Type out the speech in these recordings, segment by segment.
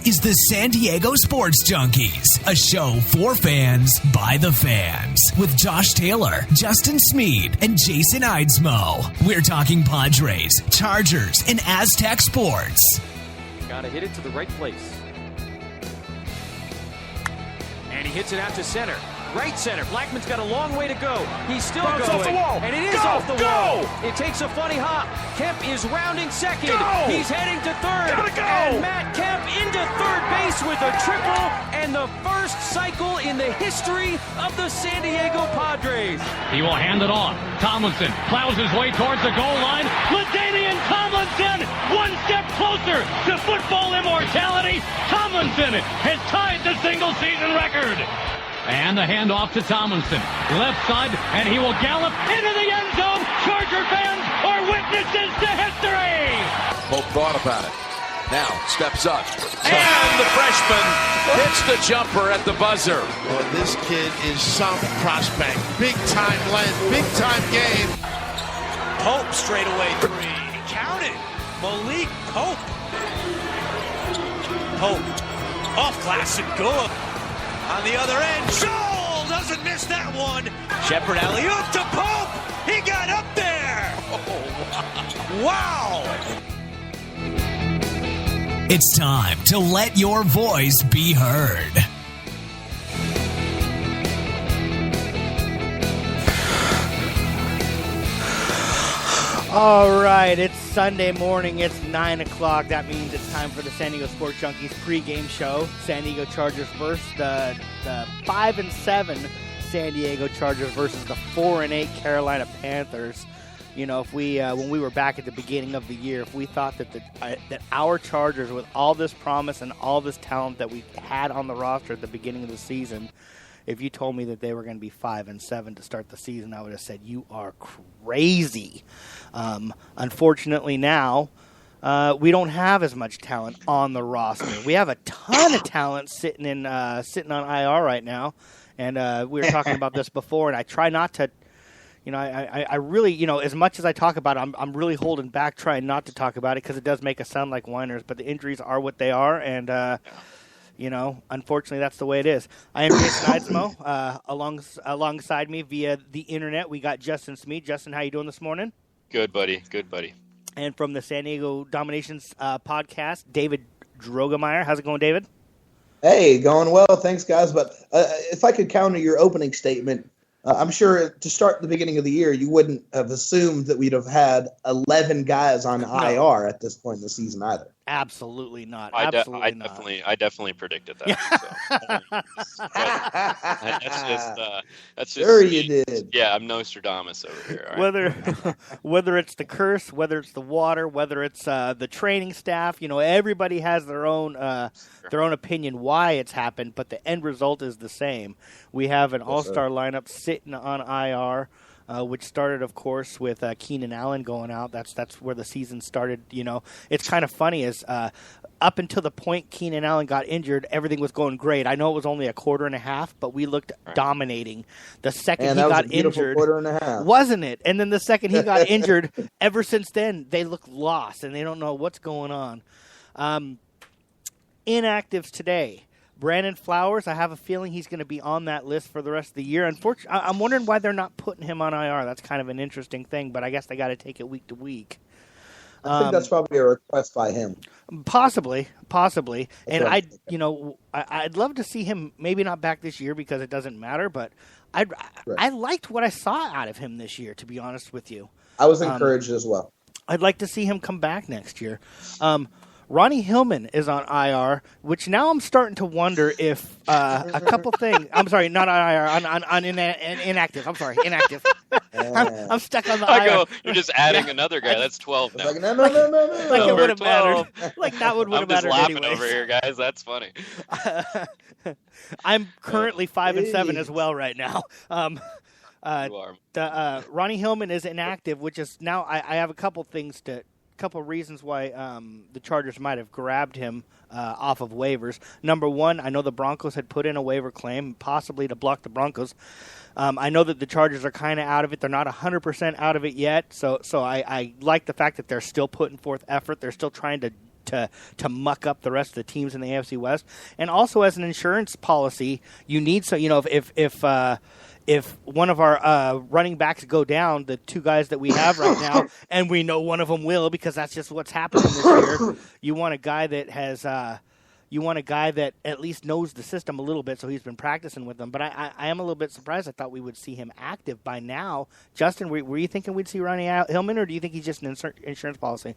is the San Diego Sports Junkies, a show for fans by the fans, with Josh Taylor, Justin Smead, and Jason Eidsmoe. We're talking Padres, Chargers, and Aztec sports. Gotta hit it to the right place. And he hits it out to center. Right center. Blackman's got a long way to go. He's still going. Off the wall. And it is off the wall. It takes a funny hop. Kemp is rounding second. He's heading to third. Gotta go. And Matt Kemp into third base with a triple and the first cycle in the history of the San Diego Padres. He will hand it off. Tomlinson plows his way towards the goal line. LaDainian Tomlinson, one step closer to football immortality. Tomlinson has tied the single-season record. And the handoff to Tomlinson. Left side, and he will gallop into the end zone. Charger fans are witnesses to history. Pope thought about it. Now steps up. And the freshman hits the jumper at the buzzer. Well, this kid is some prospect. Big time length, big time game. Pope straight away three. Count it. Malik Pope. Pope. Off classic goal. On the other end, Joel doesn't miss that one. Shepard alley-oop to Pope. He got up there. Oh, wow. It's time to let your voice be heard. All right, it's Sunday morning. It's 9 o'clock. That means it's time for the San Diego Sports Junkies pregame show. San Diego Chargers versus the 5-7 San Diego Chargers versus the 4-8 Carolina Panthers. You know, if we when we were back at the beginning of the year, if we thought that that our Chargers, with all this promise and all this talent that we had on the roster at the beginning of the season, if you told me that they were going to be 5-7 to start the season, I would have said you are crazy. Unfortunately, now we don't have as much talent on the roster. We have a ton of talent sitting on IR right now, and we were talking about this before. And I try not to, you know, I really, you know, as much as I talk about it, I'm really holding back, trying not to talk about it because it does make us sound like whiners. But the injuries are what they are, and you know, unfortunately, that's the way it is. I am Jason Eidsmoe. Alongside me via the internet, we got Justin Smead. Justin, how you doing this morning? Good, buddy. Good, buddy. And from the San Diego Dominations podcast, David Drogemeyer. How's it going, David? Hey, going well. Thanks, guys. But if I could counter your opening statement, I'm sure to start the beginning of the year, you wouldn't have assumed that we'd have had 11 guys on IR at this point in the season either. Absolutely not. I definitely predicted that. That's just sure you did. Yeah, I'm Nostradamus over here. Right? Whether it's the curse, whether it's the water, whether it's the training staff, you know, everybody has their own opinion why it's happened, but the end result is the same. We have an all-star lineup sitting on IR. Which started, of course, with Keenan Allen going out. That's where the season started. You know, it's kind of funny is up until the point Keenan Allen got injured, everything was going great. I know it was only a quarter and a half, but we looked dominating. The second he got injured, quarter and a half, wasn't it? And then the second he got injured, ever since then they look lost and they don't know what's going on. Inactives today. Brandon Flowers, I have a feeling he's going to be on that list for the rest of the year. Unfortunately, I'm wondering why they're not putting him on IR. That's kind of an interesting thing, but I guess they got to take it week to week. I think that's probably a request by him. Possibly. And I'd love to see him, maybe not back this year because it doesn't matter, but I liked what I saw out of him this year, to be honest with you. I was encouraged as well. I'd like to see him come back next year. Ronnie Hillman is on IR, which now I'm starting to wonder if a couple things. I'm sorry, not on IR, on inactive. I'm sorry, inactive. I'm stuck on the IR. You're just adding another guy. That's 12 now. Like, no. Like it would have mattered. Like that would have mattered I'm just laughing anyways. over here, guys. That's funny. I'm currently 5-7 as well right now. Ronnie Hillman is inactive, which is now I have a couple reasons why the Chargers might have grabbed him off of waivers. Number one, I know the Broncos had put in a waiver claim, possibly to block the Broncos. I know that the Chargers are kind of out of it. They're not 100% out of it yet, so I like the fact that they're still putting forth effort. They're still trying to to muck up the rest of the teams in the AFC West. And also as an insurance policy, you need if one of our running backs go down, the two guys that we have right now, and we know one of them will because that's just what's happening this year, you want a guy that has you want a guy that at least knows the system a little bit, so he's been practicing with them. But I am a little bit surprised. I thought we would see him active by now. Justin, were you thinking we'd see Ronnie Hillman, or do you think he's just an insurance policy?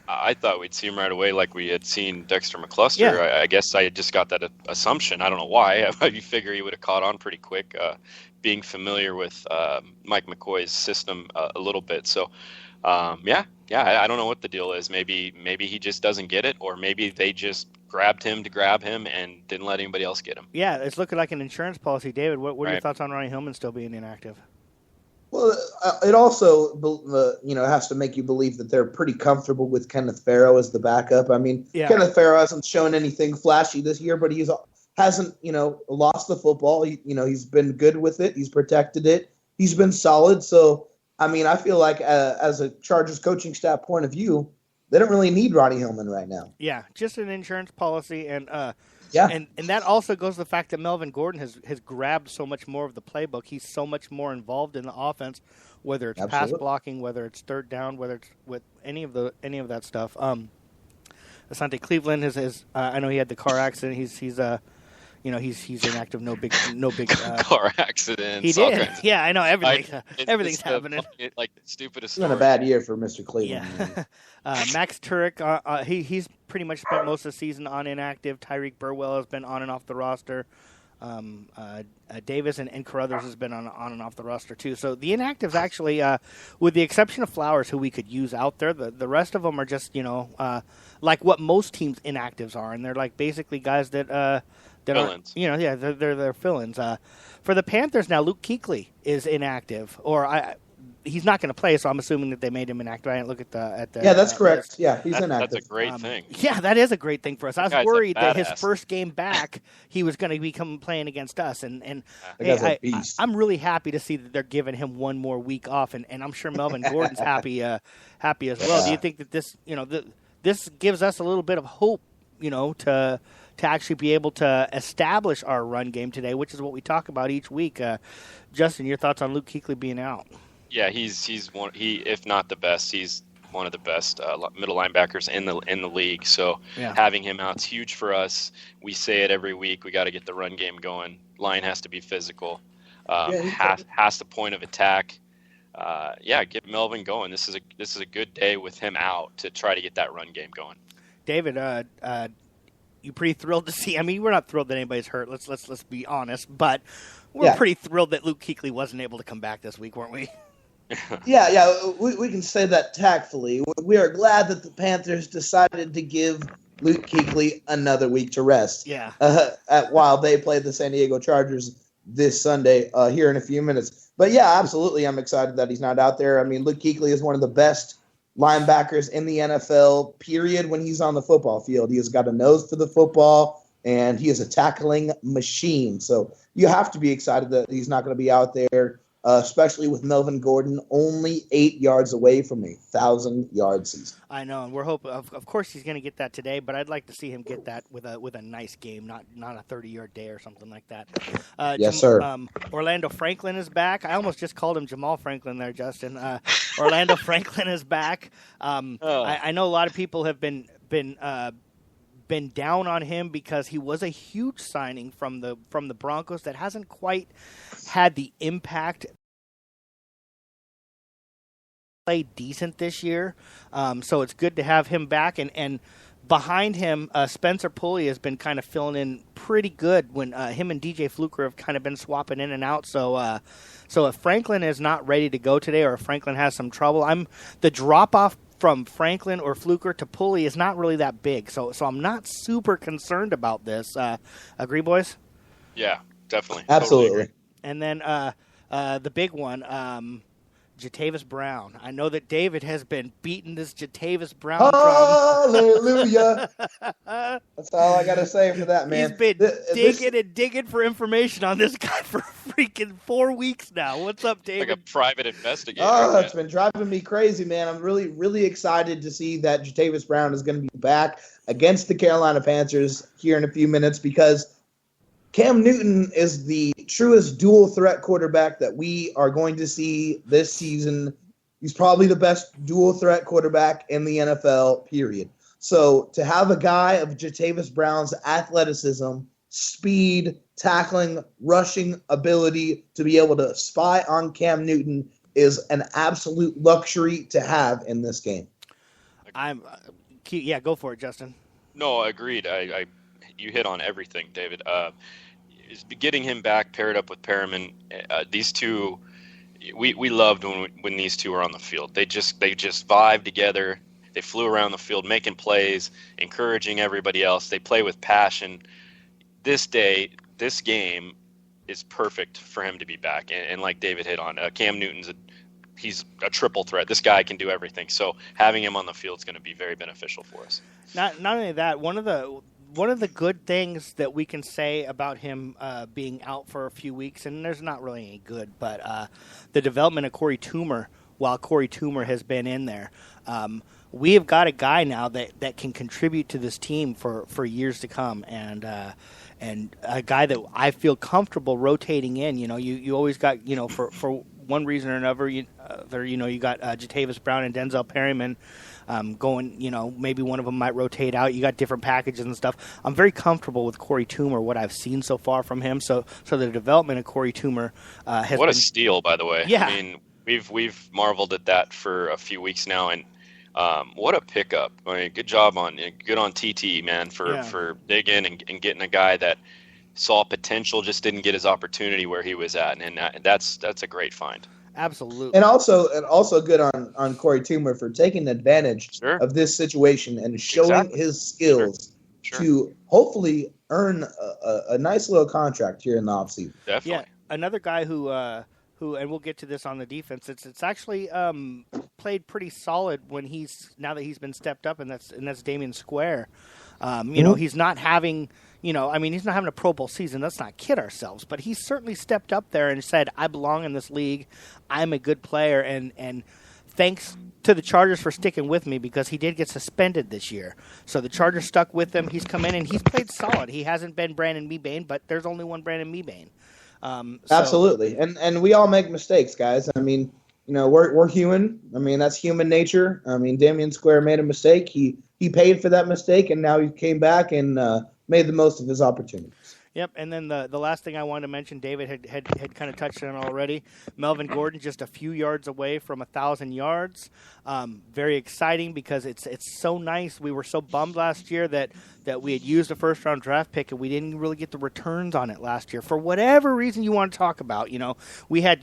I thought we'd see him right away like we had seen Dexter McCluster. Yeah. I guess I just got that assumption. I don't know why. You figure he would have caught on pretty quick, being familiar with Mike McCoy's system a little bit. So, I don't know what the deal is. Maybe he just doesn't get it, or maybe they just grabbed him to grab him and didn't let anybody else get him. Yeah, it's looking like an insurance policy. David, what are your thoughts on Ronnie Hillman still being inactive? Well, it also has to make you believe that they're pretty comfortable with Kenneth Farrow as the backup. I mean, Kenneth Farrow hasn't shown anything flashy this year, but he hasn't lost the football. He's been good with it. He's protected it. He's been solid. So, I mean, I feel like as a Chargers coaching staff point of view, they don't really need Ronnie Hillman right now. Yeah, just an insurance policy, and that also goes to the fact that Melvin Gordon has grabbed so much more of the playbook. He's so much more involved in the offense, whether it's pass blocking, whether it's third down, whether it's with any of that stuff. Asante Cleveland is I know he had the car accident. He's inactive. No big car accident. He did. Yeah, I know everything's happening. Like the stupidest. It's been a bad year for Mr. Cleveland. Yeah. Max Turek, he's pretty much spent most of the season on inactive. Tyreek Burwell has been on and off the roster. Davis and Carruthers has been on and off the roster too. So the inactives actually, with the exception of Flowers, who we could use out there, the rest of them are just like what most teams' inactives are, and they're like basically guys that fill-ins. They're fill-ins. For the Panthers now, Luke Kuechly is inactive, he's not going to play, so I'm assuming that they made him inactive. I didn't look at the. Yeah, that's correct. Yeah, he's inactive. That's a great thing. Yeah, that is a great thing for us. I was worried that his first game back, he was going to become playing against us, and I'm really happy to see that they're giving him one more week off, and I'm sure Melvin Gordon's happy as well. Do you think that this, this gives us a little bit of hope, to actually be able to establish our run game today, which is what we talk about each week? Justin, your thoughts on Luke Kuechly being out? Yeah, he's one. If not the best, he's one of the best middle linebackers in the league. So having him out's huge for us. We say it every week. We got to get the run game going. Line has to be physical. Has the point of attack. Get Melvin going. This is a good day with him out to try to get that run game going. David, you pretty thrilled to see? I mean, we're not thrilled that anybody's hurt. Let's be honest, but we're pretty thrilled that Luke Kuechly wasn't able to come back this week, weren't we? We can say that tactfully. We are glad that the Panthers decided to give Luke Kuechly another week to rest. Yeah. While they play the San Diego Chargers this Sunday here in a few minutes. But absolutely, I'm excited that he's not out there. I mean, Luke Kuechly is one of the best linebackers in the NFL, period, when he's on the football field. He has got a nose for the football, and he is a tackling machine. So you have to be excited that he's not going to be out there, especially with Melvin Gordon only 8 yards away from a 1,000-yard season. I know, and we're hoping. Of course, he's going to get that today, but I'd like to see him get that with a nice game, not a 30-yard day or something like that. Yes, sir. Orlando Franklin is back. I almost just called him Jamal Franklin there, Justin. Orlando Franklin is back. I know a lot of people have been down on him because he was a huge signing from the Broncos that hasn't quite had the impact. Played decent this year, so it's good to have him back. And behind him, Spencer Pulley has been kind of filling in pretty good when him and DJ Fluker have kind of been swapping in and out. So if Franklin is not ready to go today, or if Franklin has some trouble, the drop off from Franklin or Fluker to Pulley is not really that big. So I'm not super concerned about this. Agree, boys? Yeah, definitely. Absolutely. Totally. And then the big one, Jatavis Brown. I know that David has been beating this Jatavis Brown drum. Hallelujah. That's all I got to say for that, man. He's been digging for information on this guy for freaking 4 weeks now. What's up, David? Like a private investigator. Oh, it's been driving me crazy, man. I'm really, really excited to see that Jatavis Brown is going to be back against the Carolina Panthers here in a few minutes, because Cam Newton is the truest dual threat quarterback that we are going to see this season. He's probably the best dual threat quarterback in the NFL, period. So to have a guy of Jatavis Brown's athleticism, speed, tackling, rushing ability to be able to spy on Cam Newton is an absolute luxury to have in this game. Yeah, go for it, Justin. No, agreed. You hit on everything, David. Getting him back paired up with Perriman, these two, we loved when these two were on the field. They just vibed together. They flew around the field making plays, encouraging everybody else. They play with passion. This game is perfect for him to be back. And like David hit on, Cam Newton's he's a triple threat. This guy can do everything. So having him on the field is going to be very beneficial for us. Not only that, one of the good things that we can say about him being out for a few weeks, and there's not really any good, but the development of Corey Toomer while Corey Toomer has been in there. We have got a guy now that can contribute to this team for years to come, and a guy that I feel comfortable rotating in. You know, you always got, for one reason or another, you got Jatavis Brown and Denzel Perryman going, maybe one of them might rotate out. You got different packages and stuff. I'm very comfortable with Corey Toomer, what I've seen so far from him. So the development of Corey Toomer has what been, a steal, by the way. Yeah. I mean, we've marveled at that for a few weeks now, and what a pickup. I mean, good on TT, man, for digging and getting a guy that saw potential, just didn't get his opportunity where he was at, and that's a great find. Absolutely. And also good on Corey Toomer for taking advantage of this situation and showing his skills to hopefully earn a nice little contract here in the offseason. Definitely. Yeah, another guy who, and we'll get to this on the defense. It's actually played pretty solid now that he's been stepped up, and that's Damian Square. He's not having. He's not having a Pro Bowl season. Let's not kid ourselves. But he's certainly stepped up there and said, I belong in this league. I'm a good player. And thanks to the Chargers for sticking with me, because he did get suspended this year. So the Chargers stuck with him. He's come in and he's played solid. He hasn't been Brandon Mebane, but there's only one Brandon Mebane. Absolutely. And we all make mistakes, guys. I mean, we're human. I mean, that's human nature. I mean, Damian Square made a mistake. He paid for that mistake, and now he came back and made the most of his opportunities. Yep, and then the last thing I wanted to mention, David had kind of touched on already. Melvin Gordon just a few yards away from 1,000 yards. Very exciting because it's so nice. We were so bummed last year that we had used a first-round draft pick and we didn't really get the returns on it last year. For whatever reason you want to talk about, we had,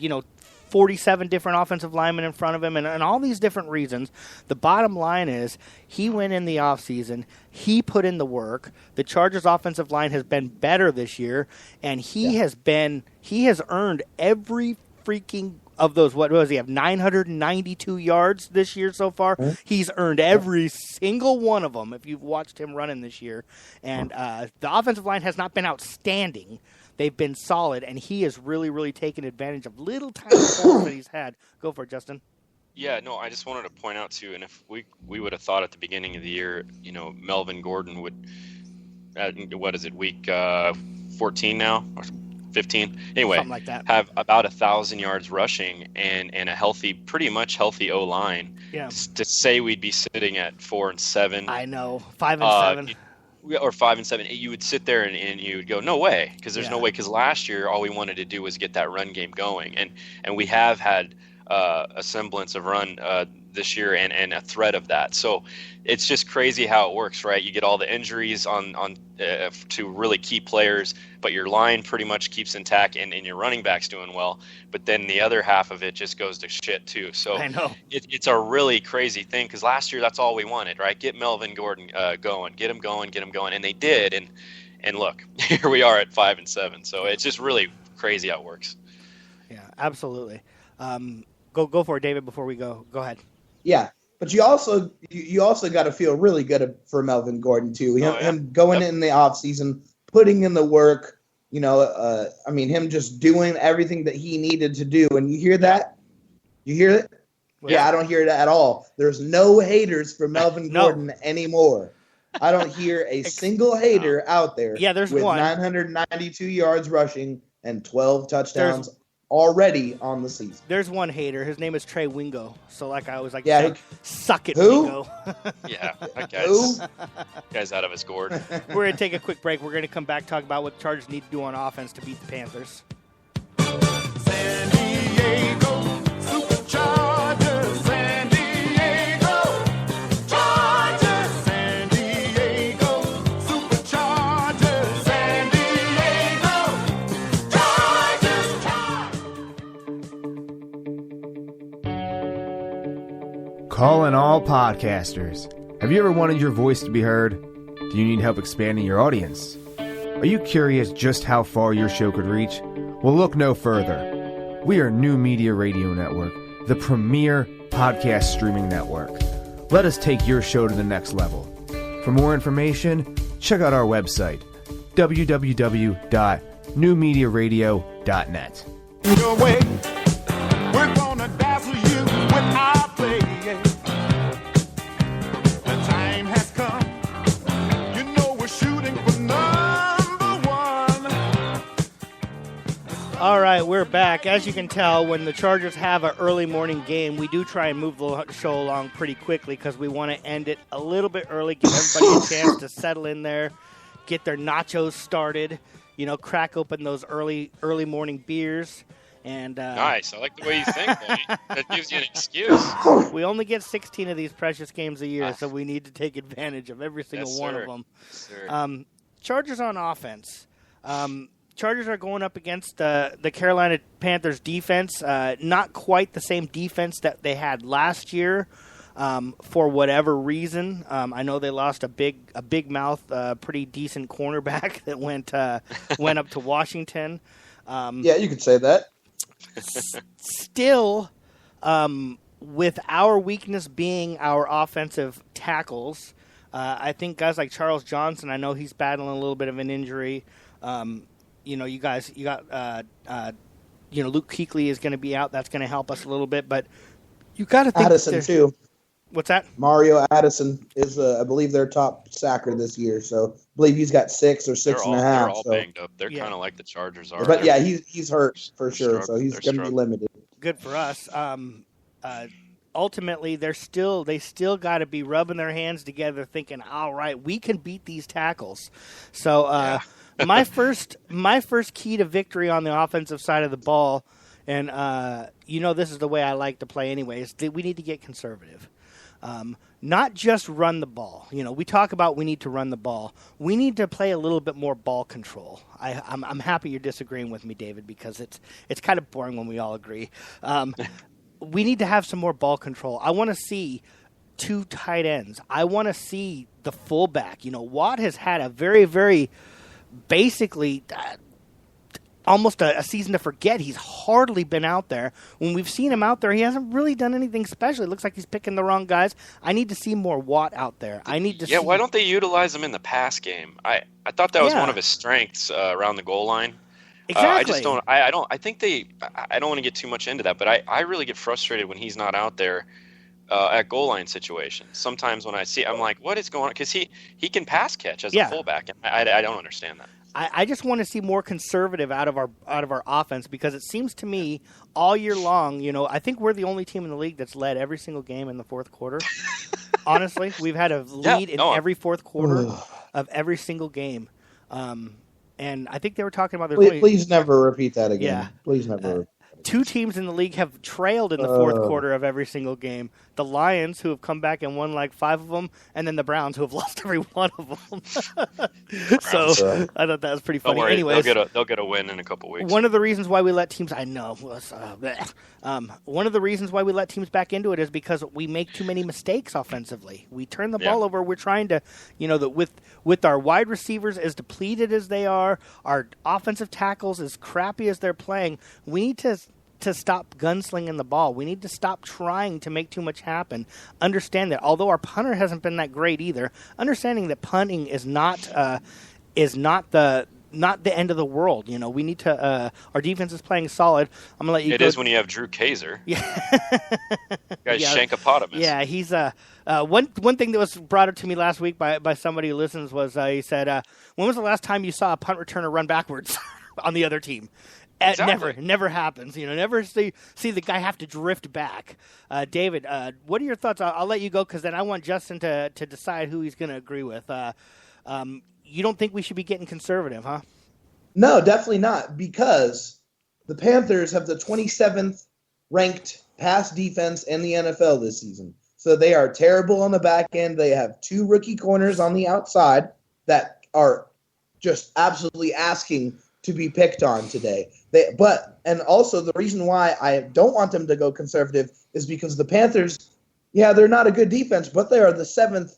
47 different offensive linemen in front of him and all these different reasons. The bottom line is he went in the offseason. He put in the work. The Chargers offensive line has been better this year, and he has earned every freaking of those. What does he have? 992 yards this year so far. Mm-hmm. He's earned every single one of them if you've watched him running this year. And the offensive line has not been outstanding. They've been solid, and he has really, really taken advantage of little tiny holes that he's had. Go for it, Justin. Yeah, no, I just wanted to point out, too, and if we would have thought at the beginning of the year, Melvin Gordon would, week 14 now, or 15? Anyway, something like that. Have about 1,000 yards rushing and a pretty much healthy O-line. Yeah. To say we'd be sitting at 4-7. I know, 5-7. Or 5-7, you would sit there and you would go, no way, because there's no way. Because last year, all we wanted to do was get that run game going, and we have had a semblance of run this year and a threat of that. So it's just crazy how it works, right? You get all the injuries on to really key players, but your line pretty much keeps intact, and your running back's doing well. But then the other half of it just goes to shit too. So I know. It's a really crazy thing, because last year that's all we wanted, right? Get Melvin Gordon going, get him going, and they did. And look, here we are at 5-7. So it's just really crazy how it works. Yeah, absolutely. Go for it, David. Before we go ahead. Yeah, but you also got to feel really good for Melvin Gordon too. Him going in the offseason, putting in the work, him just doing everything that he needed to do. And you hear that? You hear it? Yeah, I don't hear it at all. There's no haters for Melvin Gordon anymore. I don't hear a single hater out there. Yeah, there's with one. 992 yards rushing and 12 touchdowns already on the season. There's one hater. His name is Trey Wingo. So I was like, suck it, who? Wingo. Yeah, that guy's out of his gourd. We're going to take a quick break. We're going to come back, talk about what the Chargers need to do on offense to beat the Panthers. San Diego Superchargers, San Diego Chargers, San Diego Superchargers, San Diego Chargers. Calling all podcasters. Have you ever wanted your voice to be heard? Do you need help expanding your audience? Are you curious just how far your show could reach? Well, look no further. We are New Media Radio Network, the premier podcast streaming network. Let us take your show to the next level. For more information, check out our website, www.newmediaradio.net. Your way, we're gonna dazzle you with our play. The time has come. You know we're shooting for number one. All right, we're back. As you can tell, when the Chargers have an early morning game, we do try and move the show along pretty quickly because we want to end it a little bit early, give everybody a chance to settle in there, get their nachos started, crack open those early morning beers. And nice. I like the way you think, buddy. That gives you an excuse. We only get 16 of these precious games a year, so we need to take advantage of every single one of them. Yes, Chargers on offense. Chargers are going up against the Carolina Panthers defense. Not quite the same defense that they had last year for whatever reason. I know they lost a big mouth, pretty decent cornerback that went up to Washington. Yeah, you could say that. Still, with our weakness being our offensive tackles, I think guys like Charles Johnson, I know he's battling a little bit of an injury. You got Luke Kuechly is going to be out. That's going to help us a little bit, but you got to think Addison too. What's that? Mario Addison is, I believe, their top sacker this year. So I believe he's got 6 or 6.5. They're all banged up. They're kind of like the Chargers are. But yeah, he's hurt for sure. So he's going to be limited. Good for us. Ultimately, they still got to be rubbing their hands together, thinking, "All right, we can beat these tackles." So my first key to victory on the offensive side of the ball, and this is the way I like to play anyways. We need to get conservative. Not just run the ball. We talk about we need to run the ball. We need to play a little bit more ball control. I'm happy you're disagreeing with me, David, because it's kind of boring when we all agree. We need to have some more ball control. I want to see 2 tight ends. I want to see the fullback. Watt has had a very, very basically almost a season to forget. He's hardly been out there. When we've seen him out there, he hasn't really done anything special. It looks like he's picking the wrong guys. I need to see more Watt out there. I need to see. Why don't they utilize him in the pass game? I thought that was one of his strengths around the goal line. Exactly. I don't want to get too much into that, but I really get frustrated when he's not out there at goal line situations. Sometimes when I see, I'm like, what is going on? Because he can pass catch as a fullback. And I don't understand that. I just want to see more conservative out of our offense, because it seems to me all year long, I think we're the only team in the league that's led every single game in the fourth quarter. Honestly, we've had a lead in every fourth quarter of every single game. And I think they were talking about please never repeat that again. Yeah. Please never. 2 teams in the league have trailed in the fourth quarter of every single game. The Lions, who have come back and won like 5 of them, and then the Browns, who have lost every one of them. So I thought that was pretty funny. Don't worry, Anyways, they'll get a win in a couple weeks. One of the reasons why we let teams one of the reasons why we let teams back into it is because we make too many mistakes offensively. We turn the ball over. We're trying to, with our wide receivers as depleted as they are, our offensive tackles as crappy as they're playing, we need to stop gunslinging the ball. We need to stop trying to make too much happen. Understand that although our punter hasn't been that great either, understanding that punting is not the not the end of the world. We need to. Our defense is playing solid. I'm gonna let you. It is when you have Drew Kaiser. Yeah. Guy's Shankopotamus. Yeah, he's one thing that was brought up to me last week by somebody who listens was he said, "When was the last time you saw a punt returner run backwards on the other team?" Exactly. Never happens. Never see the guy have to drift back. David, what are your thoughts? I'll let you go because then I want Justin to decide who he's going to agree with. You don't think we should be getting conservative, huh? No, definitely not, because the Panthers have the 27th ranked pass defense in the NFL this season. So they are terrible on the back end. They have 2 rookie corners on the outside that are just absolutely asking to be picked on today. And also the reason why I don't want them to go conservative is because the Panthers, they're not a good defense, but they are the 7th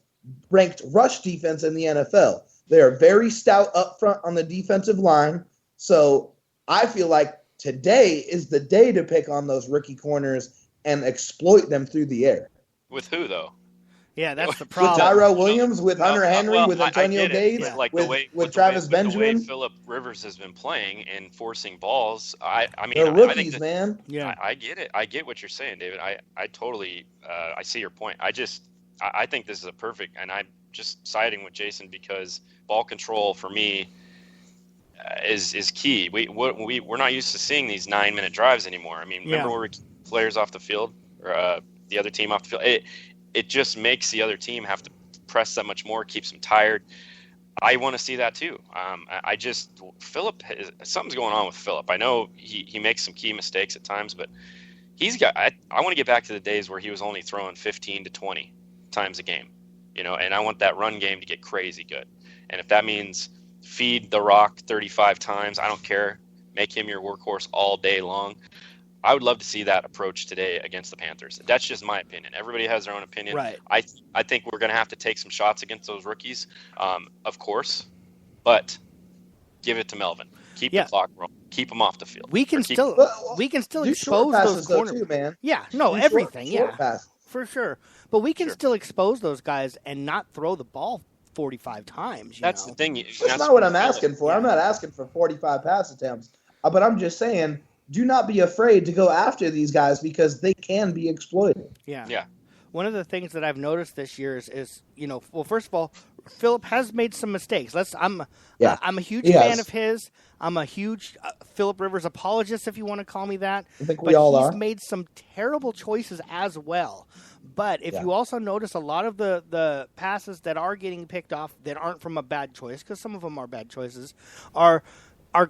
ranked rush defense in the NFL. They are very stout up front on the defensive line. So I feel like today is the day to pick on those rookie corners and exploit them through the air. With who, though? Yeah, that's the problem. With Tyrell Williams, with Hunter Henry, with Antonio Gates, with Travis Benjamin. The way Phillip Rivers has been playing and forcing balls, I mean, they're rookies, I think man. Yeah, I get it. I get what you're saying, David. I totally I see your point. I think this is a perfect, and I'm just siding with Jason because ball control for me is key. We're not used to seeing these 9-minute drives anymore. I mean, remember when we keep players off the field or the other team off the field? It just makes the other team have to press that much more, keeps them tired. I want to see that too. Phillip, something's going on with Phillip. I know he makes some key mistakes at times, but I want to get back to the days where he was only throwing 15 to 20 times a game, and I want that run game to get crazy good. And if that means feed the rock 35 times, I don't care. Make him your workhorse all day long. I would love to see that approach today against the Panthers. That's just my opinion. Everybody has their own opinion. Right. I think we're going to have to take some shots against those rookies, of course, but give it to Melvin. Keep the clock rolling. Keep them off the field. We can still expose those corners, too, man. Yeah, no, do everything. Short passes. For sure. But we can still expose those guys and not throw the ball 45 times. That's the thing. That's not what I'm asking for. I'm not asking for 45 pass attempts, but I'm just saying, do not be afraid to go after these guys because they can be exploited. Yeah. One of the things that I've noticed this year is well, first of all, Phillip has made some mistakes. I'm a huge fan of his. I'm a huge Phillip Rivers apologist, if you want to call me that. I think we all are. He's made some terrible choices as well. But if you also notice, a lot of the passes that are getting picked off that aren't from a bad choice, because some of them are bad choices, our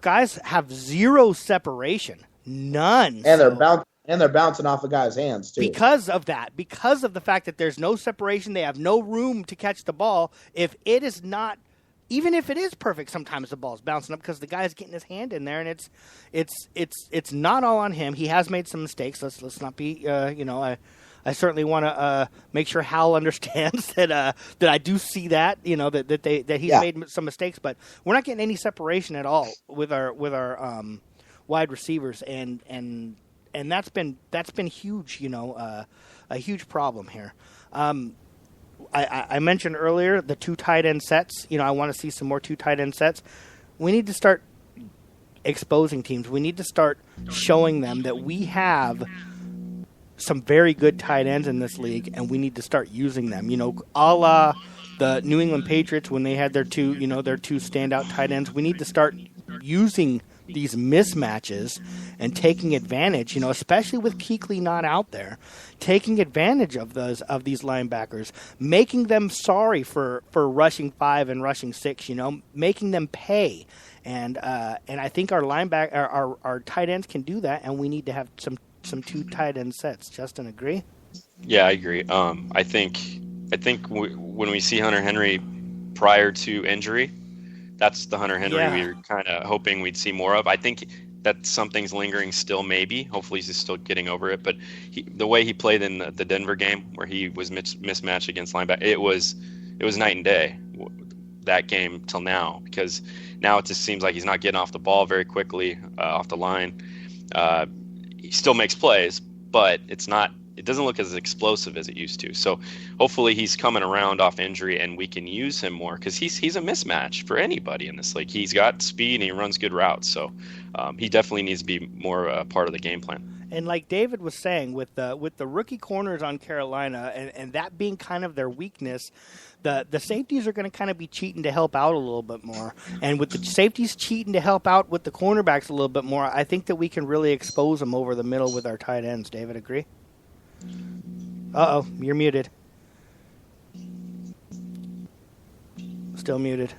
guys have zero separation, none. And they're bouncing off a guy's hands too. Because of that, because of the fact that there's no separation, they have no room to catch the ball. If it is not, even if it is perfect, sometimes the ball's bouncing up because the guy's getting his hand in there, and it's not all on him. He has made some mistakes. Let's not be I certainly want to make sure Hal understands that I do see that that he's made some mistakes, but we're not getting any separation at all with our wide receivers, and that's been huge, a huge problem here. I mentioned earlier the 2 tight end sets. I want to see some more 2 tight end sets. We need to start exposing teams. We need to start showing them that we have some very good tight ends in this league, and we need to start using them. A la the New England Patriots when they had their 2 standout tight ends. We need to start using these mismatches and taking advantage, especially with Kuechly not out there, taking advantage of these linebackers, making them sorry for rushing 5 and rushing 6, making them pay. And I think our our tight ends can do that, and we need to have some 2 tight end sets. Justin, agree? Yeah, I agree. I think when we see Hunter Henry prior to injury, that's the Hunter Henry we were kind of hoping we'd see more of. I think that something's lingering still, maybe. Hopefully he's still getting over it. But the way he played in the Denver game where he was mismatched against linebacker, it was night and day, that game till now, because now it just seems like he's not getting off the ball very quickly, off the line. He still makes plays, but it's not it doesn't look as explosive as it used to. So hopefully he's coming around off injury and we can use him more, because he's a mismatch for anybody in this league. He's got speed and he runs good routes. So he definitely needs to be more part of the game plan. And like David was saying, with the rookie corners on Carolina and that being kind of their weakness, the safeties are going to kind of be cheating to help out a little bit more. And with the safeties cheating to help out with the cornerbacks a little bit more, I think that we can really expose them over the middle with our tight ends. David, agree? Uh-oh, you're muted. Still muted.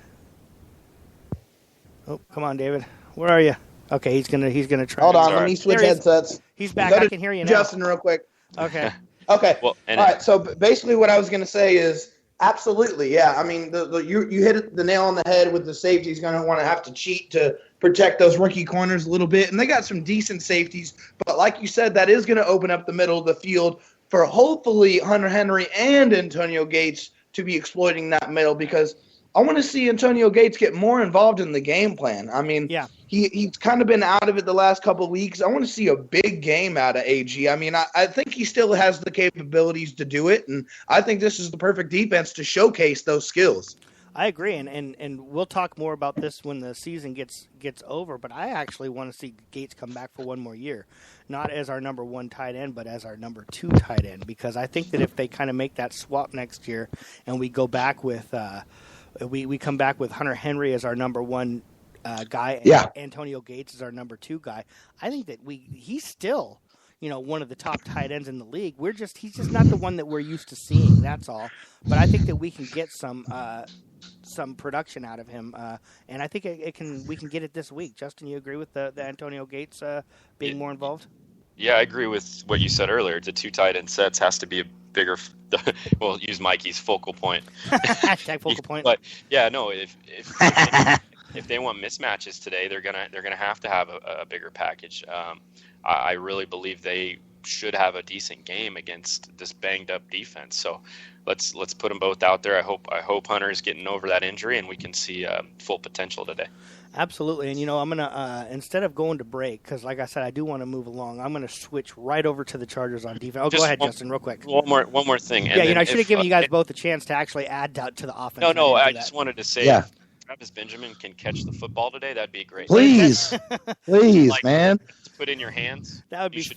Oh, come on, David. Where are you? Okay, he's gonna try. Hold on, let me switch headsets. He's back. I can hear you now. Justin, real quick. Okay. Okay. Well, all right. So basically, what I was gonna say is absolutely, yeah. I mean, you hit the nail on the head with the safeties. Going to want to have to cheat to protect those rookie corners a little bit, and they got some decent safeties. But like you said, that is going to open up the middle of the field for hopefully Hunter Henry and Antonio Gates to be exploiting that middle, because I want to see Antonio Gates get more involved in the game plan. I mean, yeah. He's kind of been out of it the last couple of weeks. I want to see a big game out of AG. I mean, I think he still has the capabilities to do it, and I think this is the perfect defense to showcase those skills. I agree, and we'll talk more about this when the season gets over, but I actually want to see Gates come back for one more year, not as our number 1 tight end, but as our number 2 tight end, because I think that if they kind of make that swap next year and we go back with we come back with Hunter Henry as our number 1 guy, and Antonio Gates is our number 2 guy, I think that he's still, one of the top tight ends in the league. He's just not the one that we're used to seeing. That's all. But I think that we can get some production out of him, and I think we can get it this week. Justin, you agree with the Antonio Gates being more involved? Yeah, I agree with what you said earlier. The 2 tight end sets has to be a bigger. Well, use Mikey's focal point. Hashtag focal point. But yeah, no. If they want mismatches today, they're gonna have to have a bigger package. I really believe they should have a decent game against this banged up defense. So let's put them both out there. I hope Hunter's getting over that injury and we can see full potential today. Absolutely. And, I'm going to, instead of going to break, because like I said, I do want to move along, I'm going to switch right over to the Chargers on defense. Oh, go ahead, Justin, real quick. One more thing. Yeah, I should have given you guys both a chance to actually add to the offense. No, I just wanted to say, if Travis Benjamin can catch the football today, that'd be great. Please, man. Put in your hands. That would be.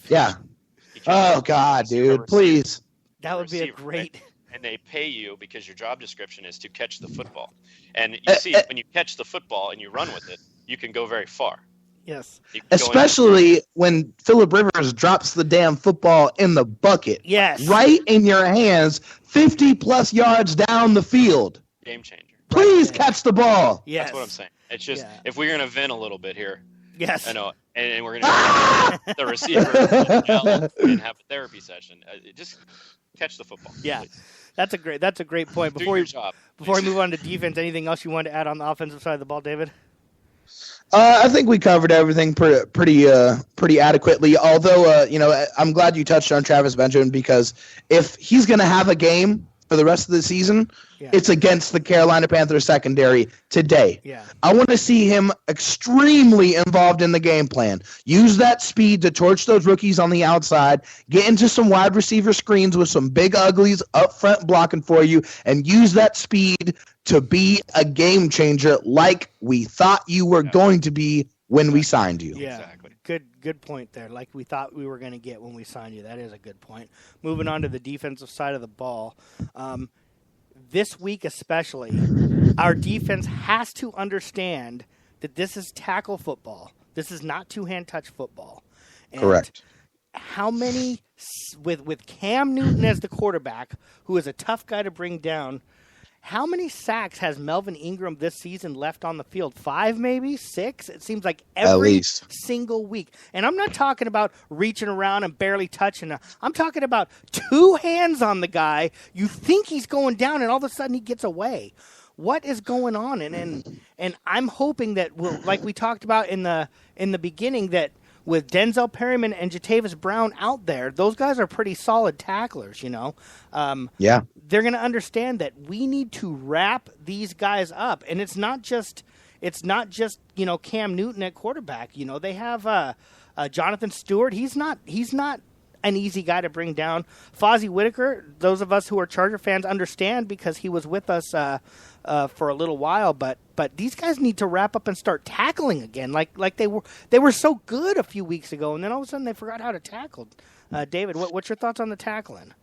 Oh, God, dude, please. That would be a great. And they pay you because your job description is to catch the football. And you see, when you catch the football and you run with it, you can go very far. Yes. Especially when Phillip Rivers drops the damn football in the bucket. Yes. Right in your hands, 50-plus yards down the field. Game changer. Please catch the ball. Yes. That's what I'm saying. It's just, if we're going to vent a little bit here. Yes. I know. And we're going to the receiver and have a therapy session. Just catch the football. Yeah. Please. That's a great point. Before we move on to defense, anything else you wanted to add on the offensive side of the ball, David? I think we covered everything pretty adequately. Although, I'm glad you touched on Travis Benjamin, because if he's going to have a game for the rest of the season, it's against the Carolina Panthers secondary today. Yeah. I want to see him extremely involved in the game plan. Use that speed to torch those rookies on the outside, get into some wide receiver screens with some big uglies up front blocking for you, and use that speed to be a game changer like we thought you were going to be when we signed you. Yeah. Exactly. Good point there. Like we thought we were going to get when we signed you. That is a good point. Moving on to the defensive side of the ball. This week especially, our defense has to understand that this is tackle football. This is not two-hand touch football. And correct. How many, with Cam Newton as the quarterback, who is a tough guy to bring down, how many sacks has Melvin Ingram this season left on the field? 5, maybe 6? It seems like every single week. And I'm not talking about reaching around and barely touching him. I'm talking about 2 hands on the guy. You think he's going down, and all of a sudden he gets away. What is going on? And I'm hoping that, like we talked about in the beginning, that with Denzel Perryman and Jatavis Brown out there, those guys are pretty solid tacklers, Yeah. They're going to understand that we need to wrap these guys up. And it's not just Cam Newton at quarterback. They have Jonathan Stewart. He's not an easy guy to bring down. Fozzie Whitaker, those of us who are Charger fans understand because he was with us for a little while, but these guys need to wrap up and start tackling again, like they were so good a few weeks ago, and then all of a sudden they forgot how to tackle. David, what's your thoughts on the tackling?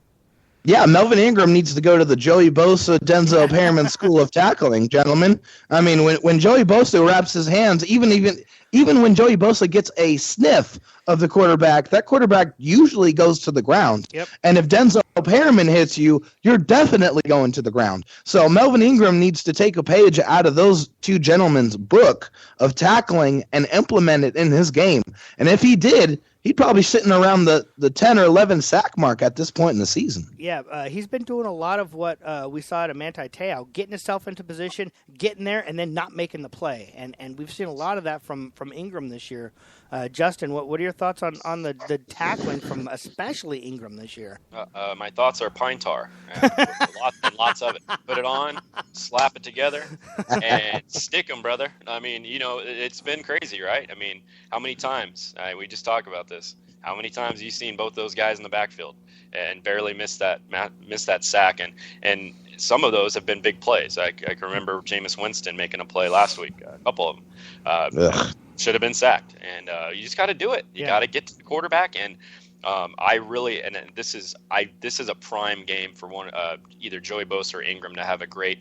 Yeah, Melvin Ingram needs to go to the Joey Bosa, Denzel Perriman School of Tackling, gentlemen. I mean, when Joey Bosa wraps his hands, even when Joey Bosa gets a sniff of the quarterback, that quarterback usually goes to the ground. Yep. And if Denzel Perriman hits you, you're definitely going to the ground. So Melvin Ingram needs to take a page out of those two gentlemen's book of tackling and implement it in his game. And if he did, he'd probably sitting around the 10 or 11 sack mark at this point in the season. Yeah, he's been doing a lot of what we saw at Manti Te'o, getting himself into position, getting there, and then not making the play. And we've seen a lot of that from Ingram this year. Justin, what are your thoughts on the tackling from especially Ingram this year? My thoughts are pine tar. Lots of it. Put it on, slap it together, and stick them, brother. I mean, it's been crazy, right? I mean, how many times? We just talked about this. How many times have you seen both those guys in the backfield and barely missed that sack? And some of those have been big plays. I can remember Jameis Winston making a play last week. A couple of them should have been sacked. And you just got to do it. You got to get to the quarterback. And this is a prime game for either Joey Bosa or Ingram to have a great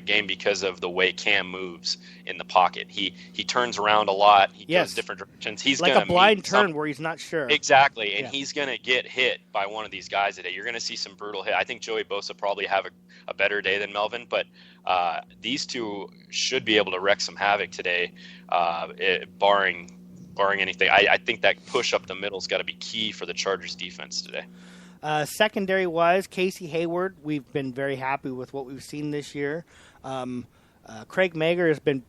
game because of the way Cam moves in the pocket. He turns around a lot. He goes different directions. He's like a blind turn where he's not sure. Exactly, and he's going to get hit by one of these guys today. You're going to see some brutal hit. I think Joey Bosa probably have a better day than Melvin, but these two should be able to wreak some havoc today, barring anything. I think that push up the middle's got to be key for the Chargers defense today. Secondary-wise, Casey Hayward, we've been very happy with what we've seen this year. Craig Mager has been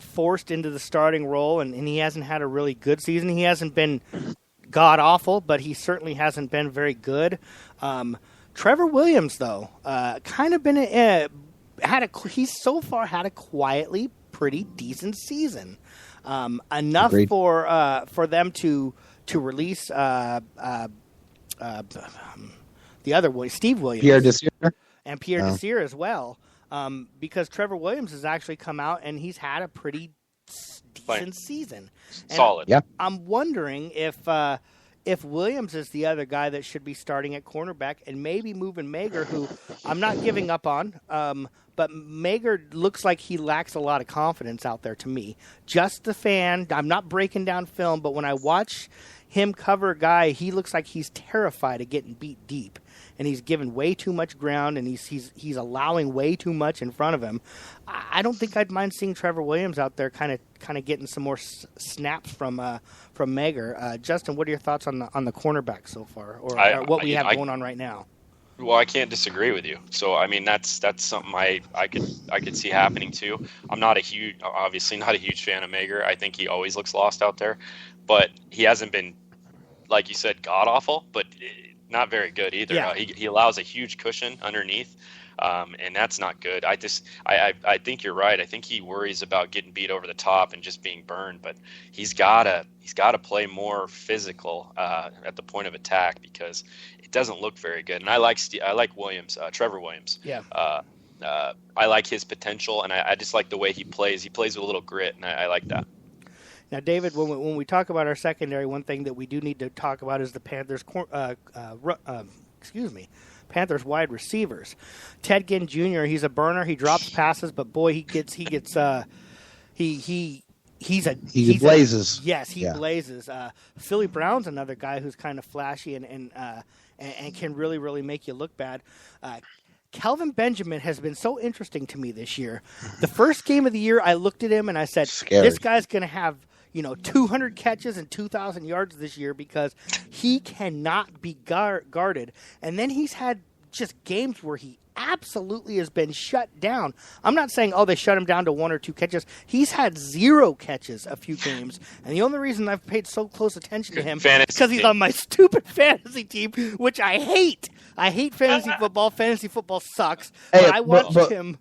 forced into the starting role, and he hasn't had a really good season. He hasn't been god-awful, but he certainly hasn't been very good. Trevor Williams, though, kind of been he's so far had a quietly pretty decent season. Enough Agreed. for them to release the other one, Steve Williams, Pierre Desir, and Pierre Desir as well, because Trevor Williams has actually come out and he's had a pretty decent season, solid. Yeah, I'm wondering if Williams is the other guy that should be starting at cornerback and maybe moving Mager, who I'm not giving up on. But Mager looks like he lacks a lot of confidence out there to me. Just the fan. I'm not breaking down film, but when I watch him cover a guy, he looks like he's terrified of getting beat deep. And he's given way too much ground, and he's allowing way too much in front of him. I don't think I'd mind seeing Trevor Williams out there kind of getting some more snaps from Mager. Justin, what are your thoughts on the cornerback so far, or what we have going on right now? Well, I can't disagree with you. So, I mean, that's something I could see happening too. I'm obviously not a huge fan of Mager. I think he always looks lost out there, but he hasn't been, like you said, god awful, but not very good either. Yeah. He allows a huge cushion underneath, and that's not good. I think you're right. I think he worries about getting beat over the top and just being burned, but he's gotta play more physical at the point of attack because it doesn't look very good. And I like Williams, Trevor Williams. Yeah. I like his potential, and I just like the way he plays. He plays with a little grit, and I like that. Now, David, when we talk about our secondary, one thing that we do need to talk about is the Panthers. Panthers wide receivers. Ted Ginn Jr. He's a burner. He drops passes, but boy, he blazes. He blazes. Philly Brown's another guy who's kind of flashy and can really, really make you look bad. Kelvin Benjamin has been so interesting to me this year. The first game of the year, I looked at him and I said, this guy's going to have 200 catches and 2,000 yards this year because he cannot be guarded. And then he's had just games where he absolutely has been shut down. I'm not saying, they shut him down to 1 or 2 catches. He's had 0 catches a few games. And the only reason I've paid so close attention to him is because he's on my stupid fantasy team, which I hate. I hate fantasy football. Fantasy football sucks. But I watched him.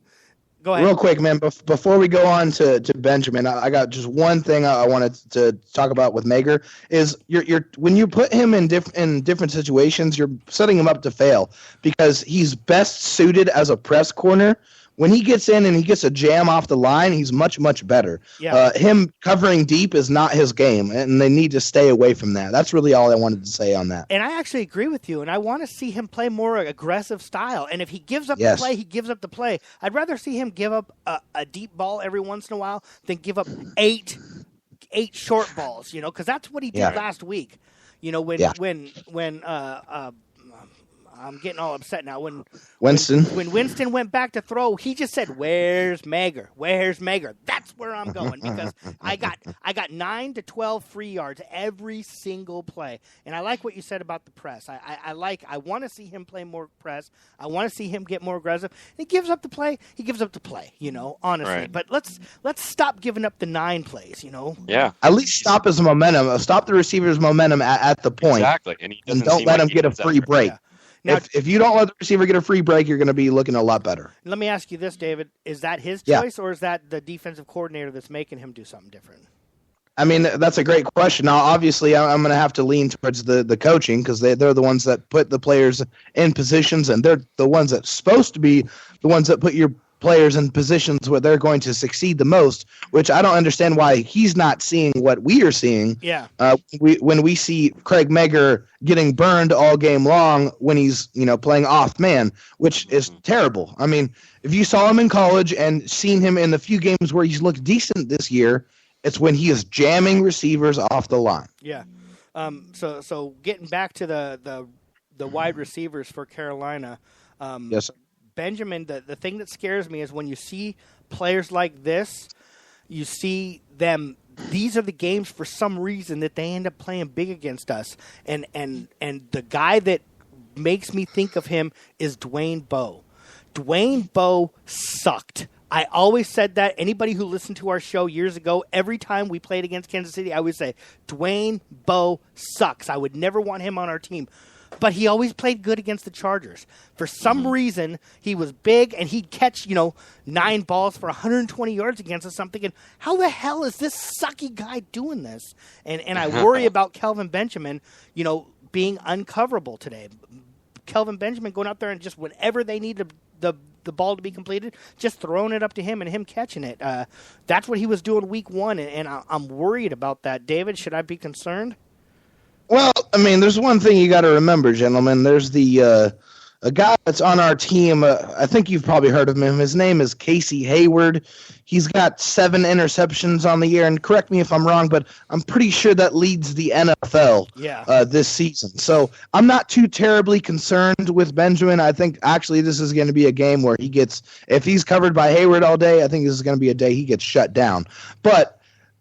Go ahead. Real quick, man, before we go on to Benjamin, I got just one thing I wanted to talk about with Mager is when you put him in different situations, you're setting him up to fail because he's best suited as a press corner. When he gets in and he gets a jam off the line, he's much, much better. Yeah. Him covering deep is not his game, and they need to stay away from that. That's really all I wanted to say on that. And I actually agree with you, and I want to see him play more aggressive style. And if he gives up Yes. the play, he gives up the play. I'd rather see him give up a deep ball every once in a while than give up eight short balls, because that's what he did last week. When I'm getting all upset now. When Winston went back to throw, he just said, "Where's Mager? Where's Mager?" That's where I'm going because I got 9 to 12 free yards every single play, and I like what you said about the press. I want to see him play more press. I want to see him get more aggressive. He gives up the play. He gives up the play. Honestly. Right. But let's stop giving up the 9 plays. Yeah. At least stop his momentum. Stop the receiver's momentum at the point. Exactly. And don't let him get a free break. Yeah. Now, if you don't let the receiver get a free break, you're going to be looking a lot better. Let me ask you this, David. Is that his choice or is that the defensive coordinator that's making him do something different? I mean, that's a great question. Now, obviously, I'm going to have to lean towards the coaching because they're the ones that put the players in positions, and they're the ones that's supposed to be the ones that put your players in positions where they're going to succeed the most, which I don't understand why he's not seeing what we are seeing. Yeah. When we see Craig Mager getting burned all game long when he's, playing off man, which is terrible. I mean, if you saw him in college and seen him in the few games where he's looked decent this year, it's when he is jamming receivers off the line. Yeah. So getting back to the wide receivers for Carolina. Yes, sir. Benjamin, the thing that scares me is when you see players like this, you see them. These are the games for some reason that they end up playing big against us. And the guy that makes me think of him is Dwayne Bowe. Dwayne Bowe sucked. I always said that. Anybody who listened to our show years ago, every time we played against Kansas City, I would say, Dwayne Bowe sucks. I would never want him on our team. But he always played good against the Chargers. For some reason, he was big, and he'd catch, 9 balls for 120 yards against us. I'm thinking, how the hell is this sucky guy doing this? And I worry about Kelvin Benjamin, being uncoverable today. Kelvin Benjamin going out there and just whenever they need the ball to be completed, just throwing it up to him and him catching it. That's what he was doing week 1, and I'm worried about that. David, should I be concerned? Well, I mean, there's one thing you got to remember, gentlemen. There's a guy that's on our team. I think you've probably heard of him. His name is Casey Hayward. He's got 7 interceptions on the year. And correct me if I'm wrong, but I'm pretty sure that leads the NFL this season. So I'm not too terribly concerned with Benjamin. I think actually this is going to be a game where if he's covered by Hayward all day, I think this is going to be a day he gets shut down. But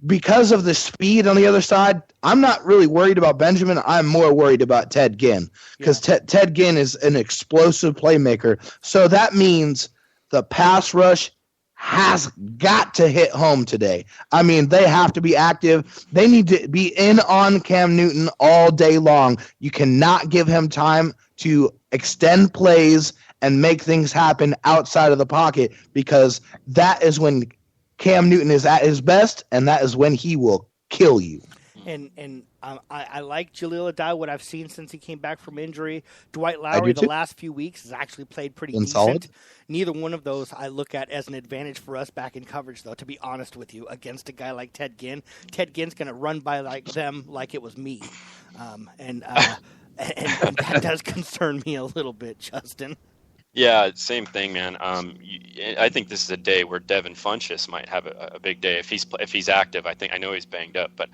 because of the speed on the other side, I'm not really worried about Benjamin. I'm more worried about Ted Ginn because Ted Ginn is an explosive playmaker. So that means the pass rush has got to hit home today. I mean, they have to be active. They need to be in on Cam Newton all day long. You cannot give him time to extend plays and make things happen outside of the pocket because that is when Cam Newton is at his best, and that is when he will kill you. And I like Jaleel Adai, what I've seen since he came back from injury. Dwight Lowry, the last few weeks, has actually played pretty decent. Solid. Neither one of those I look at as an advantage for us back in coverage, though, to be honest with you, against a guy like Ted Ginn. Ted Ginn's going to run by them like it was me. And that does concern me a little bit, Justin. Yeah, same thing, man. I think this is a day where Devin Funchess might have a big day if he's active. I know he's banged up, but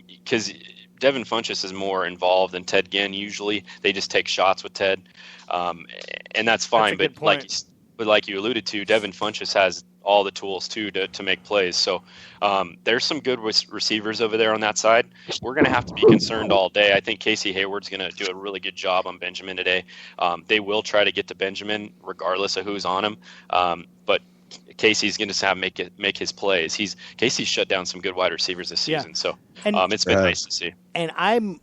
because Devin Funchess is more involved than Ted Ginn. Usually, they just take shots with Ted, and that's fine. But like you alluded to, Devin Funchess has all the tools too to make plays. So there's some good receivers over there on that side. We're going to have to be concerned all day. I think Casey Hayward's going to do a really good job on Benjamin today. They will try to get to Benjamin regardless of who's on him. But Casey's going to have make his plays. Casey's shut down some good wide receivers this season. So it's been nice to see. And I'm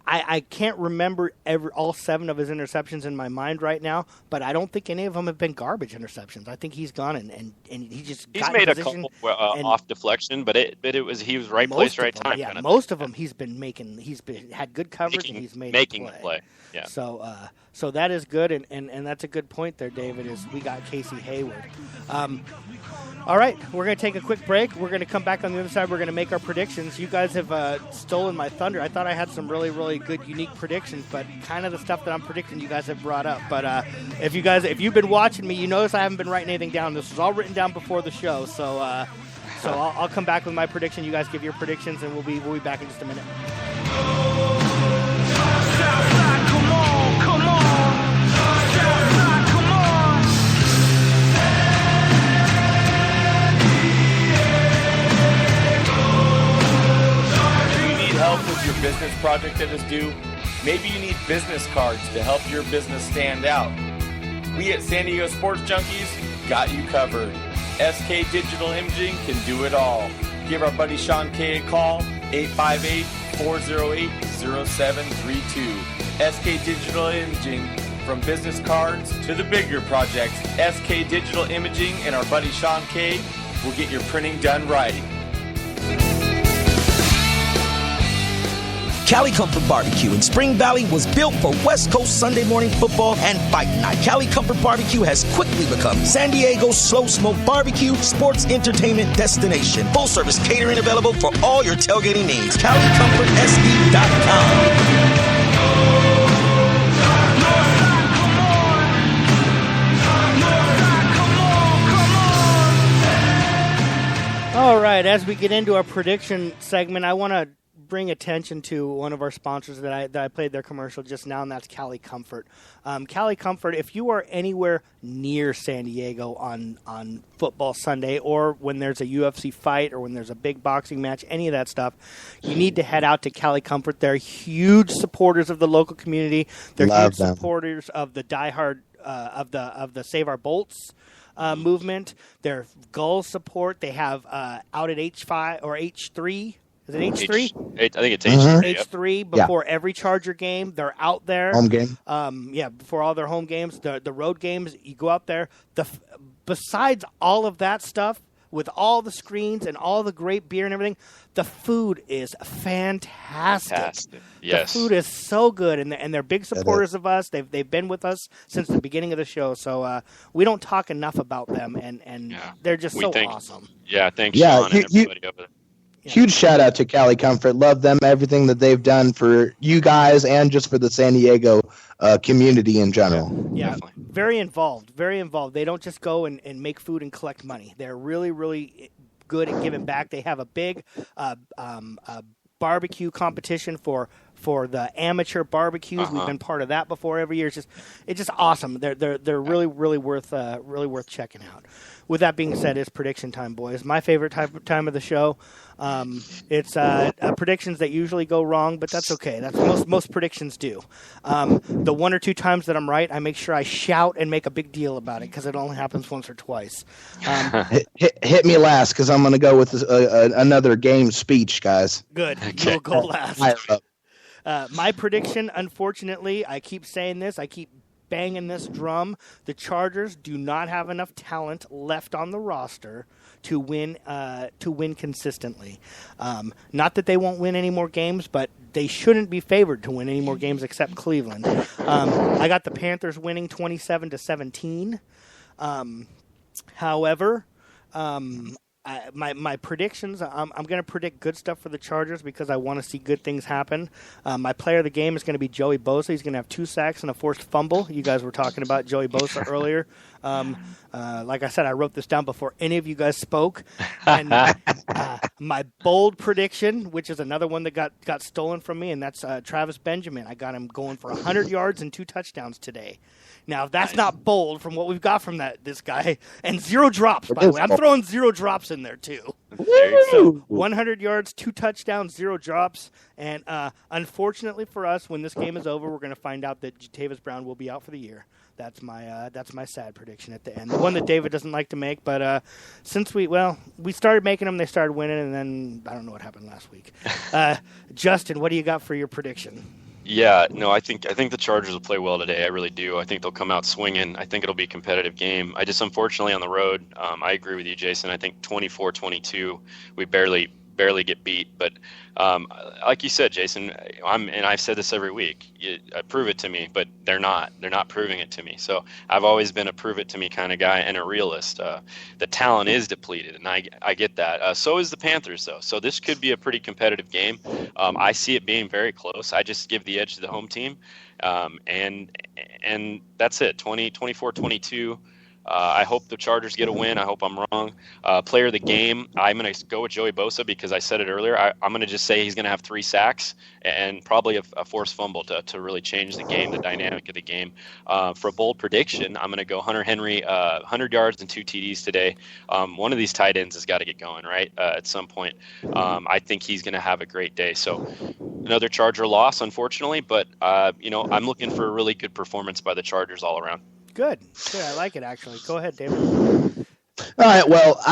I can't remember all 7 of his interceptions in my mind right now, but I don't think any of them have been garbage interceptions. I think he's gone and he's made a couple off deflection, but he was right place, right time. Yeah, most of them he's had good coverage and he's making the play. Yeah. So that is good, and that's a good point there, David. Is we got Casey Hayward. All right, we're going to take a quick break. We're going to come back on the other side. We're going to make our predictions. You guys have stolen my thunder. I thought I had some really, really good, unique predictions, but kind of the stuff that I'm predicting you guys have brought up. But if you've been watching me, you notice I haven't been writing anything down. This was all written down before the show. So I'll come back with my prediction. You guys give your predictions, and we'll be back in just a minute. Help with your business project that is due? Maybe you need business cards to help your business stand out. We at San Diego Sports Junkies got you covered. SK Digital Imaging can do it all. Give our buddy Sean K a call, 858-408-0732. SK Digital Imaging, from business cards to the bigger projects, SK Digital Imaging and our buddy Sean K will get your printing done right. Cali Comfort Barbecue in Spring Valley was built for West Coast Sunday morning football and fight night. Cali Comfort Barbecue has quickly become San Diego's slow smoke barbecue sports entertainment destination. Full service catering available for all your tailgating needs. CaliComfortSD.com. All right, as we get into our prediction segment, I want to bring attention to one of our sponsors that I played their commercial just now, and that's Cali Comfort. Cali Comfort, if you are anywhere near San Diego on football Sunday, or when there's a UFC fight, or when there's a big boxing match, any of that stuff, you need to head out to Cali Comfort. They're huge supporters of the local community. They're huge supporters of the diehard of the Save Our Bolts movement. Their goal support. They have out at H5 or H3. Is it H3? I think it's H3. H3 before every Charger game. They're out there. Home game. Before all their home games. The road games, you go out there. Besides all of that stuff, with all the screens and all the great beer and everything, the food is fantastic. Yes. The food is so good, and they're big supporters of us. They've been with us since the beginning of the show, so we don't talk enough about them, and they're just awesome. Yeah, thanks, Sean, and everybody over there. Huge shout out to Cali Comfort. Love them, everything that they've done for you guys and just for the San Diego community in general. Yeah, definitely. Very involved. They don't just go and make food and collect money. They're really, really good at giving back. They have a big barbecue competition for the amateur barbecues. We've been part of that before every year. It's just awesome. They're really worth checking out. With that being said, it's prediction time, boys. My favorite time of the show. It's predictions that usually go wrong, but that's okay. That's most predictions do. The one or two times that I'm right, I make sure I shout and make a big deal about it because it only happens once or twice. Hit me last because I'm going to go with another game speech, guys. Good. Okay. You'll go last. My prediction, unfortunately, I keep saying this. I keep banging this drum. The Chargers do not have enough talent left on the roster to win consistently. Not that they won't win any more games, but they shouldn't be favored to win any more games except Cleveland. I got the Panthers winning 27-17. However, my predictions, I'm going to predict good stuff for the Chargers because I want to see good things happen. My player of the game is going to be Joey Bosa. He's going to have 2 sacks and a forced fumble. You guys were talking about Joey Bosa earlier. Like I said, I wrote this down before any of you guys spoke. And my bold prediction, which is another one that got stolen from me, and that's Travis Benjamin. I got him going for 100 yards and 2 touchdowns today. Now, if that's not bold from what we've got from this guy, and 0 drops, by the way. I'm throwing 0 drops in there, too. So 100 yards, 2 touchdowns, 0 drops. And unfortunately for us, when this game is over, we're going to find out that Jatavis Brown will be out for the year. That's my sad prediction at the end. The one that David doesn't like to make, but since we started making them, they started winning, and then I don't know what happened last week. Justin, what do you got for your prediction? Yeah, no, I think the Chargers will play well today. I really do. I think they'll come out swinging. I think it'll be a competitive game. I just, unfortunately, on the road, I agree with you, Jason. I think 24-22, we barely get beat. But like you said, Jason, and I've said this every week. Prove it to me, but they're not. They're not proving it to me. So I've always been a prove it to me kind of guy and a realist. The talent is depleted, and I get that. So is the Panthers, though. So this could be a pretty competitive game. I see it being very close. I just give the edge to the home team, and that's it. 24-22. I hope the Chargers get a win. I hope I'm wrong. Player of the game, I'm going to go with Joey Bosa because I said it earlier. I'm going to just say he's going to have 3 sacks and probably a forced fumble to really change the game, the dynamic of the game. For a bold prediction, I'm going to go Hunter Henry, 100 yards and 2 TDs today. One of these tight ends has got to get going, right, at some point. I think he's going to have a great day. So another Charger loss, unfortunately, but, I'm looking for a really good performance by the Chargers all around. Good. I like it, actually. Go ahead, David. All right, well,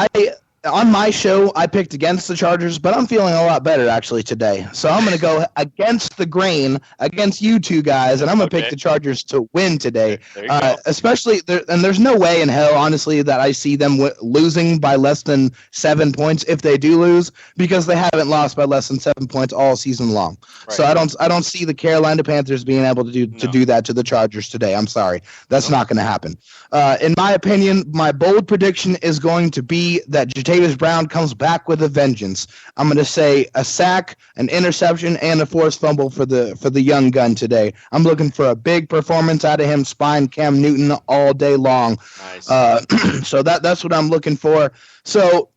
on my show, I picked against the Chargers, but I'm feeling a lot better, actually, today. So I'm going to go against the grain, against you two guys, and I'm going to pick the Chargers to win today. There you go. Especially, and there's no way in hell, honestly, that I see them losing by less than 7 points if they do lose, because they haven't lost by less than 7 points all season long. Right. So I don't see the Carolina Panthers being able to do that to the Chargers today. I'm sorry. That's not going to happen. In my opinion, my bold prediction is going to be that Jatavis Brown comes back with a vengeance. I'm going to say a sack, an interception, and a forced fumble for the young gun today. I'm looking for a big performance out of him, spine Cam Newton all day long. Nice. So that's what I'm looking for. So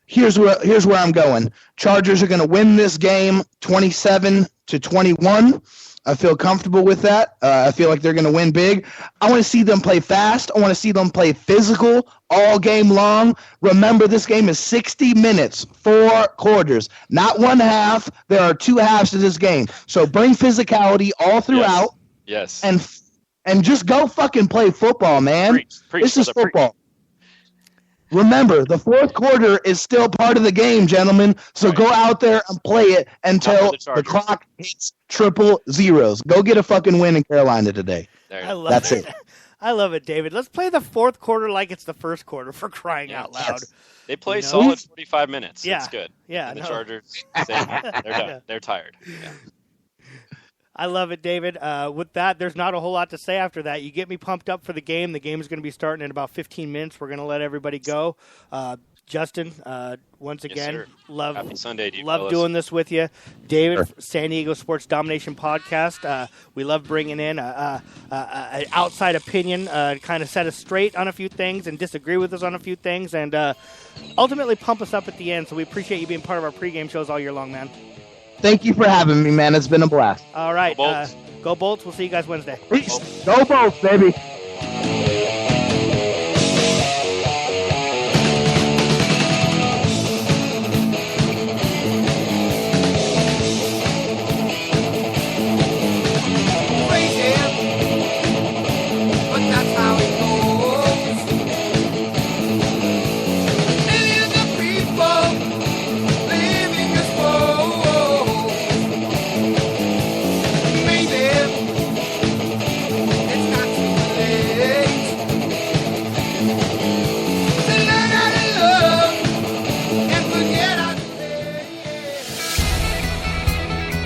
here's where I'm going. Chargers are going to win this game 27-21. I feel comfortable with that. I feel like they're going to win big. I want to see them play fast. I want to see them play physical all game long. Remember, this game is 60 minutes, 4 quarters, not 1 half. There are 2 halves to this game. So bring physicality all throughout. Yes. And just go fucking play football, man. Preach, this is football. Remember, the 4th quarter is still part of the game, gentlemen. So go out there and play it until the clock hits triple zeros. Go get a fucking win in Carolina today. That's it. I love it, David. Let's play the 4th quarter like it's the 1st quarter, for crying out loud. Yes. They play solid 45 minutes. Yeah. It's good. Yeah. And the Chargers, they're done. Yeah. They're tired. Yeah. I love it, David. With that, there's not a whole lot to say after that. You get me pumped up for the game. The game is going to be starting in about 15 minutes. We're going to let everybody go. Justin, once again, Happy Sunday to you, love fellas. doing this with you. David, San Diego Sports Domination Podcast. We love bringing in an outside opinion, kind of set us straight on a few things and disagree with us on a few things, and ultimately pump us up at the end. So we appreciate you being part of our pregame shows all year long, man. Thank you for having me, man. It's been a blast. All right. Go Bolts. Go Bolts. We'll see you guys Wednesday. Peace. Go Bolts, baby.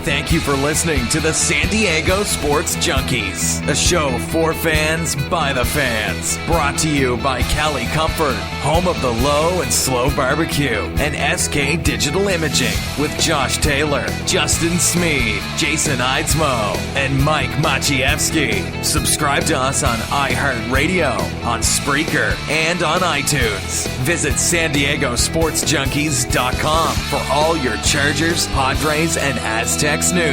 Thank you for listening to the San Diego Sports Junkies, a show for fans by the fans. Brought to you by Cali Comfort, home of the low and slow barbecue, and SK Digital Imaging with Josh Taylor, Justin Smead, Jason Eidsmoe, and Mike Maciejewski. Subscribe to us on iHeartRadio, on Spreaker, and on iTunes. Visit SanDiegoSportsJunkies.com for all your Chargers, Padres, and Aztecs news.